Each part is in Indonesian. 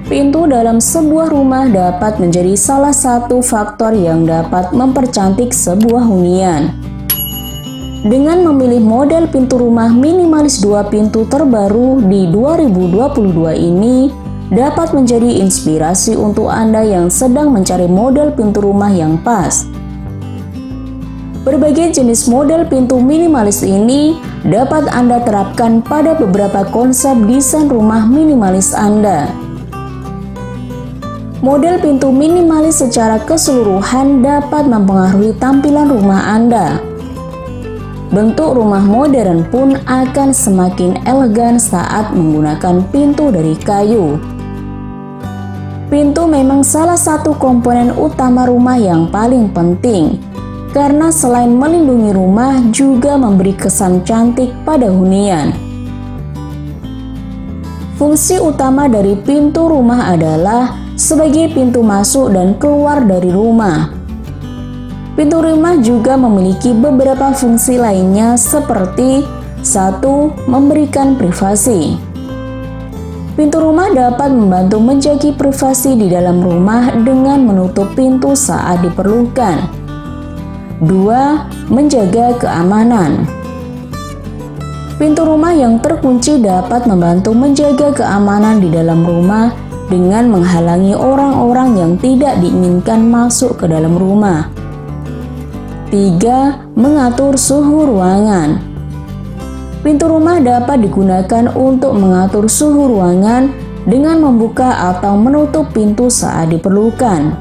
Pintu dalam sebuah rumah dapat menjadi salah satu faktor yang dapat mempercantik sebuah hunian. Dengan memilih model pintu rumah minimalis 2 pintu terbaru di 2022 ini dapat menjadi inspirasi untuk Anda yang sedang mencari model pintu rumah yang pas. Berbagai jenis model pintu minimalis ini dapat Anda terapkan pada beberapa konsep desain rumah minimalis Anda. Model pintu minimalis secara keseluruhan dapat mempengaruhi tampilan rumah Anda. Bentuk rumah modern pun akan semakin elegan saat menggunakan pintu dari kayu. Pintu memang salah satu komponen utama rumah yang paling penting, karena selain melindungi rumah juga memberi kesan cantik pada hunian. Fungsi utama dari pintu rumah adalah sebagai pintu masuk dan keluar dari rumah. Pintu rumah juga memiliki beberapa fungsi lainnya seperti 1. Memberikan privasi. Pintu rumah dapat membantu menjaga privasi di dalam rumah dengan menutup pintu saat diperlukan. 2. Menjaga keamanan. Pintu rumah yang terkunci dapat membantu menjaga keamanan di dalam rumah dengan menghalangi orang-orang yang tidak diinginkan masuk ke dalam rumah. 3. Mengatur suhu ruangan. Pintu rumah dapat digunakan untuk mengatur suhu ruangan dengan membuka atau menutup pintu saat diperlukan.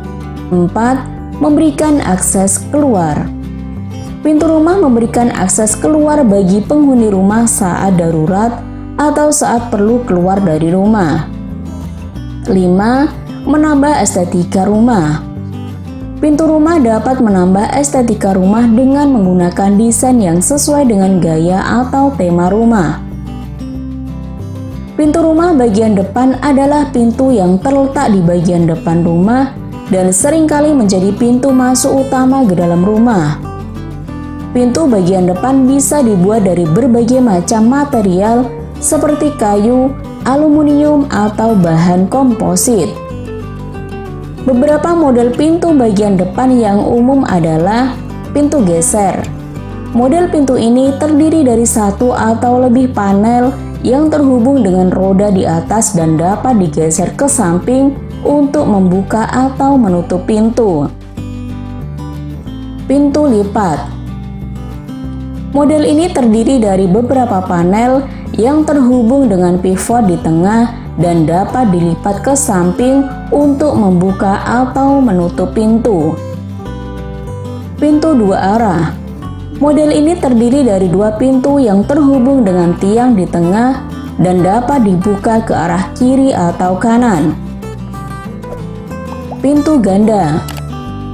4. Memberikan akses keluar. Pintu rumah memberikan akses keluar bagi penghuni rumah saat darurat atau saat perlu keluar dari rumah. 5. Menambah estetika rumah. Pintu rumah dapat menambah estetika rumah dengan menggunakan desain yang sesuai dengan gaya atau tema rumah. Pintu rumah bagian depan adalah pintu yang terletak di bagian depan rumah dan seringkali menjadi pintu masuk utama ke dalam rumah. Pintu bagian depan bisa dibuat dari berbagai macam material seperti kayu, aluminium, atau bahan komposit. Beberapa model pintu bagian depan yang umum adalah pintu geser. Model pintu ini terdiri dari satu atau lebih panel yang terhubung dengan roda di atas dan dapat digeser ke samping untuk membuka atau menutup pintu. Pintu lipat. Model ini terdiri dari beberapa panel yang terhubung dengan pivot di tengah dan dapat dilipat ke samping untuk membuka atau menutup pintu. Pintu dua arah. Model ini terdiri dari 2 pintu yang terhubung dengan tiang di tengah dan dapat dibuka ke arah kiri atau kanan. Pintu ganda.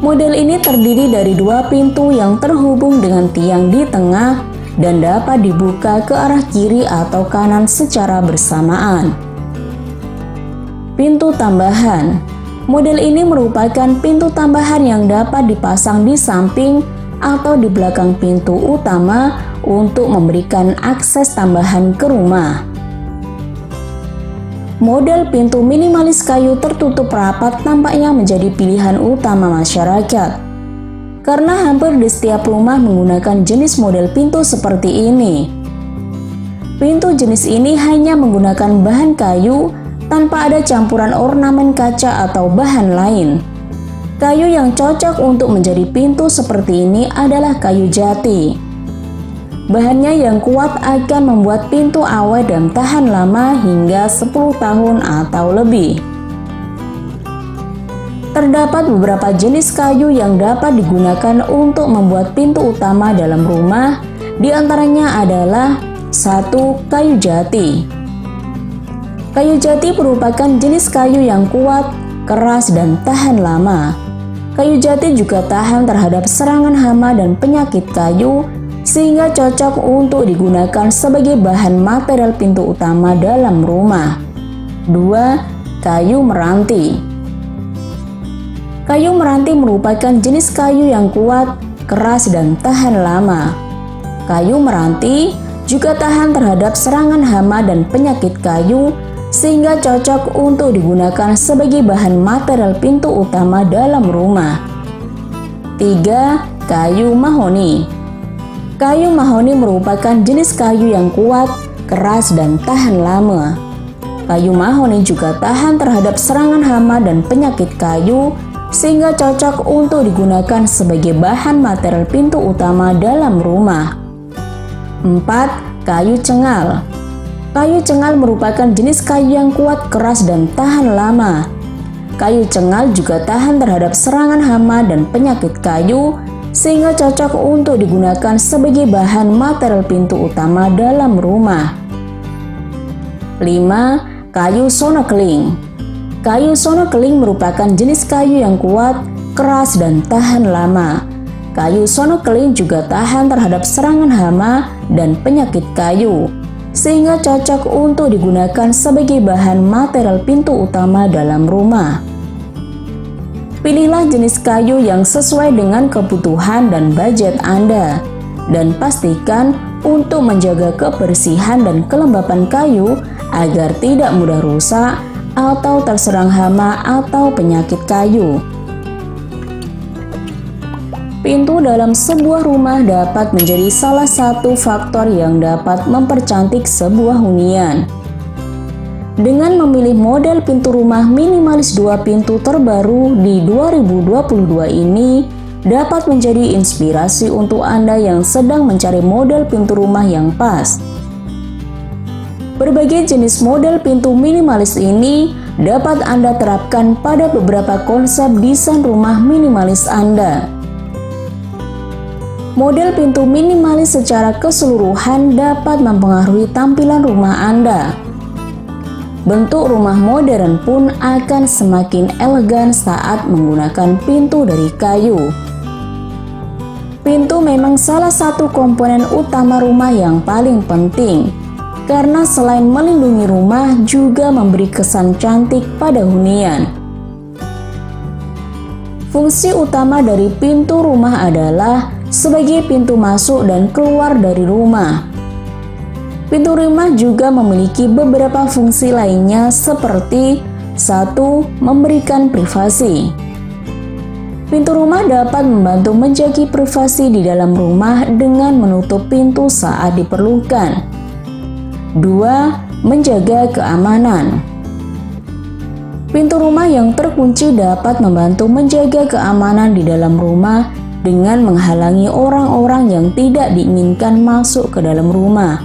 Model ini terdiri dari 2 pintu yang terhubung dengan tiang di tengah dan dapat dibuka ke arah kiri atau kanan secara bersamaan. Pintu tambahan. Model ini merupakan pintu tambahan yang dapat dipasang di samping atau di belakang pintu utama untuk memberikan akses tambahan ke rumah. Model pintu minimalis kayu tertutup rapat tampaknya menjadi pilihan utama masyarakat, karena hampir di setiap rumah menggunakan jenis model pintu seperti ini. Pintu jenis ini hanya menggunakan bahan kayu tanpa ada campuran ornamen kaca atau bahan lain. Kayu yang cocok untuk menjadi pintu seperti ini adalah kayu jati. Bahannya yang kuat akan membuat pintu awet dan tahan lama hingga 10 tahun atau lebih. Terdapat beberapa jenis kayu yang dapat digunakan untuk membuat pintu utama dalam rumah, di antaranya adalah 1. Kayu jati. Kayu jati merupakan jenis kayu yang kuat, keras, dan tahan lama. Kayu jati juga tahan terhadap serangan hama dan penyakit kayu, sehingga cocok untuk digunakan sebagai bahan material pintu utama dalam rumah. 2. Kayu meranti. Kayu meranti merupakan jenis kayu yang kuat, keras, dan tahan lama. Kayu meranti juga tahan terhadap serangan hama dan penyakit kayu, sehingga cocok untuk digunakan sebagai bahan material pintu utama dalam rumah. 3. Kayu mahoni. Kayu mahoni merupakan jenis kayu yang kuat, keras, dan tahan lama. Kayu mahoni juga tahan terhadap serangan hama dan penyakit kayu, sehingga cocok untuk digunakan sebagai bahan material pintu utama dalam rumah. 4. Kayu cengal. Kayu cengal merupakan jenis kayu yang kuat, keras, dan tahan lama. Kayu cengal juga tahan terhadap serangan hama dan penyakit kayu, sehingga cocok untuk digunakan sebagai bahan material pintu utama dalam rumah. 5. Kayu sonokeling. Kayu sonokeling merupakan jenis kayu yang kuat, keras, dan tahan lama. Kayu sonokeling juga tahan terhadap serangan hama dan penyakit kayu, sehingga cocok untuk digunakan sebagai bahan material pintu utama dalam rumah. Pilihlah jenis kayu yang sesuai dengan kebutuhan dan budget Anda, dan pastikan untuk menjaga kebersihan dan kelembapan kayu agar tidak mudah rusak atau terserang hama atau penyakit kayu. Pintu dalam sebuah rumah dapat menjadi salah satu faktor yang dapat mempercantik sebuah hunian. Dengan memilih model pintu rumah minimalis 2 pintu terbaru di 2022 ini dapat menjadi inspirasi untuk Anda yang sedang mencari model pintu rumah yang pas. Berbagai jenis model pintu minimalis ini dapat Anda terapkan pada beberapa konsep desain rumah minimalis Anda. Model pintu minimalis secara keseluruhan dapat mempengaruhi tampilan rumah Anda. Bentuk rumah modern pun akan semakin elegan saat menggunakan pintu dari kayu. Pintu memang salah satu komponen utama rumah yang paling penting, karena selain melindungi rumah juga memberi kesan cantik pada hunian. Fungsi utama dari pintu rumah adalah sebagai pintu masuk dan keluar dari rumah. Pintu rumah juga memiliki beberapa fungsi lainnya seperti 1. Memberikan privasi. Pintu rumah dapat membantu menjaga privasi di dalam rumah dengan menutup pintu saat diperlukan. 2. Menjaga keamanan. Pintu rumah yang terkunci dapat membantu menjaga keamanan di dalam rumah dengan menghalangi orang-orang yang tidak diinginkan masuk ke dalam rumah.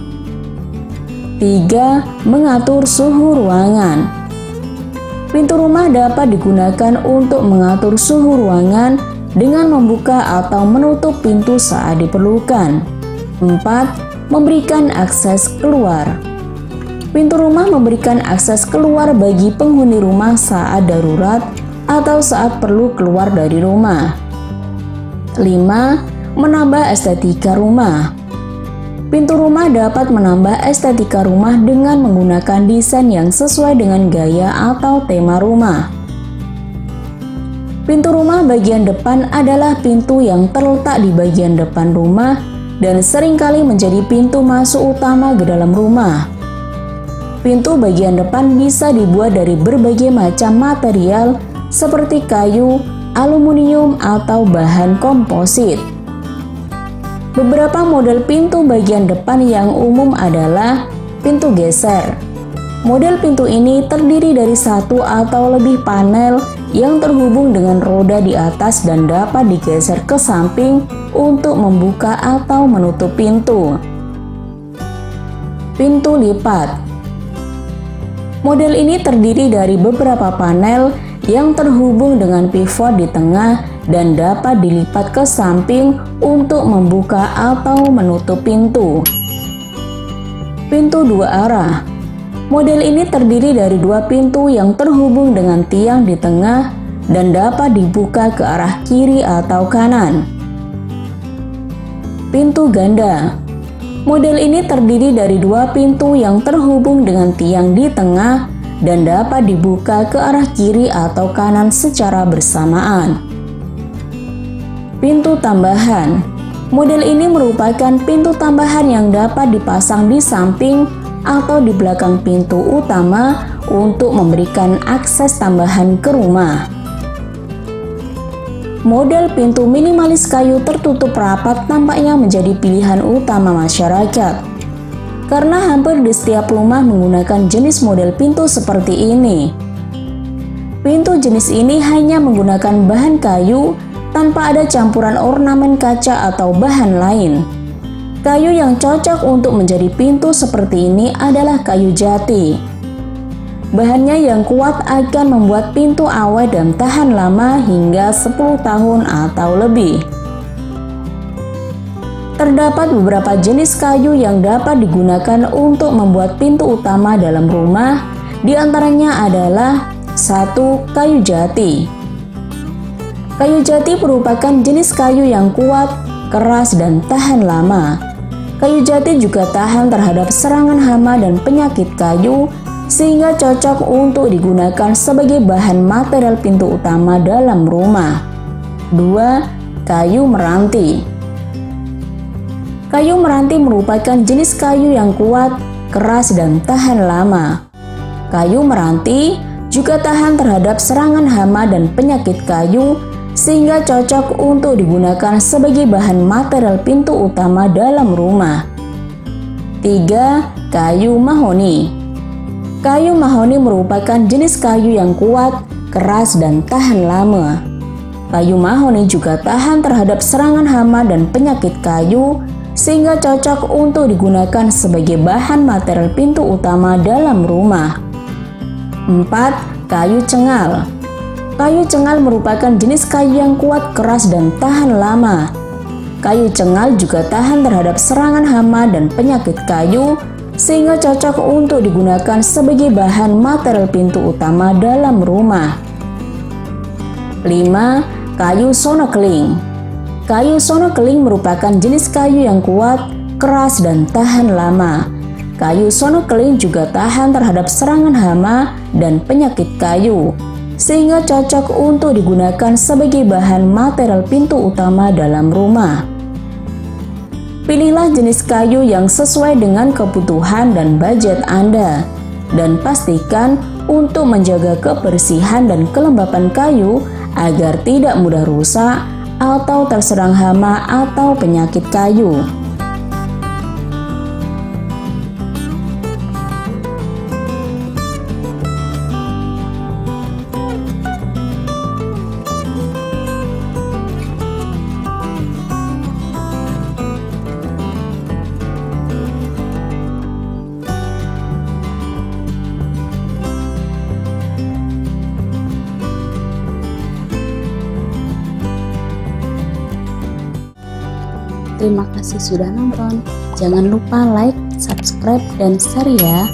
3. Mengatur suhu ruangan. Pintu rumah dapat digunakan untuk mengatur suhu ruangan dengan membuka atau menutup pintu saat diperlukan. 4. Memberikan akses keluar. Pintu rumah memberikan akses keluar bagi penghuni rumah saat darurat atau saat perlu keluar dari rumah. 5. Menambah estetika rumah. Pintu rumah dapat menambah estetika rumah dengan menggunakan desain yang sesuai dengan gaya atau tema rumah. Pintu rumah bagian depan adalah pintu yang terletak di bagian depan rumah dan seringkali menjadi pintu masuk utama ke dalam rumah. Pintu bagian depan bisa dibuat dari berbagai macam material seperti kayu, aluminium, atau bahan komposit. Beberapa model pintu bagian depan yang umum adalah pintu geser. Model pintu ini terdiri dari satu atau lebih panel yang terhubung dengan roda di atas dan dapat digeser ke samping untuk membuka atau menutup pintu. Pintu lipat. Model ini terdiri dari beberapa panel yang terhubung dengan pivot di tengah dan dapat dilipat ke samping untuk membuka atau menutup pintu. Pintu dua arah. Model ini terdiri dari 2 pintu yang terhubung dengan tiang di tengah dan dapat dibuka ke arah kiri atau kanan. Pintu ganda. Model ini terdiri dari 2 pintu yang terhubung dengan tiang di tengah dan dapat dibuka ke arah kiri atau kanan secara bersamaan. Pintu tambahan. Model ini merupakan pintu tambahan yang dapat dipasang di samping atau di belakang pintu utama untuk memberikan akses tambahan ke rumah. Model pintu minimalis kayu tertutup rapat tampaknya menjadi pilihan utama masyarakat, karena hampir di setiap rumah menggunakan jenis model pintu seperti ini. Pintu jenis ini hanya menggunakan bahan kayu tanpa ada campuran ornamen kaca atau bahan lain. Kayu yang cocok untuk menjadi pintu seperti ini adalah kayu jati. Bahannya yang kuat akan membuat pintu awet dan tahan lama hingga 10 tahun atau lebih. Terdapat beberapa jenis kayu yang dapat digunakan untuk membuat pintu utama dalam rumah, di antaranya adalah 1. Kayu jati. Kayu jati merupakan jenis kayu yang kuat, keras, dan tahan lama. Kayu jati juga tahan terhadap serangan hama dan penyakit kayu, sehingga cocok untuk digunakan sebagai bahan material pintu utama dalam rumah. 2. Kayu meranti. Kayu meranti merupakan jenis kayu yang kuat, keras, dan tahan lama. Kayu meranti juga tahan terhadap serangan hama dan penyakit kayu, sehingga cocok untuk digunakan sebagai bahan material pintu utama dalam rumah. 3. Kayu mahoni. Kayu mahoni merupakan jenis kayu yang kuat, keras, dan tahan lama. Kayu mahoni juga tahan terhadap serangan hama dan penyakit kayu, sehingga cocok untuk digunakan sebagai bahan material pintu utama dalam rumah. 4. Kayu cengal. Kayu cengal merupakan jenis kayu yang kuat, keras, dan tahan lama. Kayu cengal juga tahan terhadap serangan hama dan penyakit kayu, sehingga cocok untuk digunakan sebagai bahan material pintu utama dalam rumah. 5. Kayu sonokeling. Kayu sonokeling merupakan jenis kayu yang kuat, keras, dan tahan lama. Kayu sonokeling juga tahan terhadap serangan hama dan penyakit kayu, sehingga cocok untuk digunakan sebagai bahan material pintu utama dalam rumah. Pilihlah jenis kayu yang sesuai dengan kebutuhan dan budget Anda, dan pastikan untuk menjaga kebersihan dan kelembapan kayu agar tidak mudah rusak atau terserang hama atau penyakit kayu. Terima kasih sudah nonton. Jangan lupa like, subscribe, dan share ya.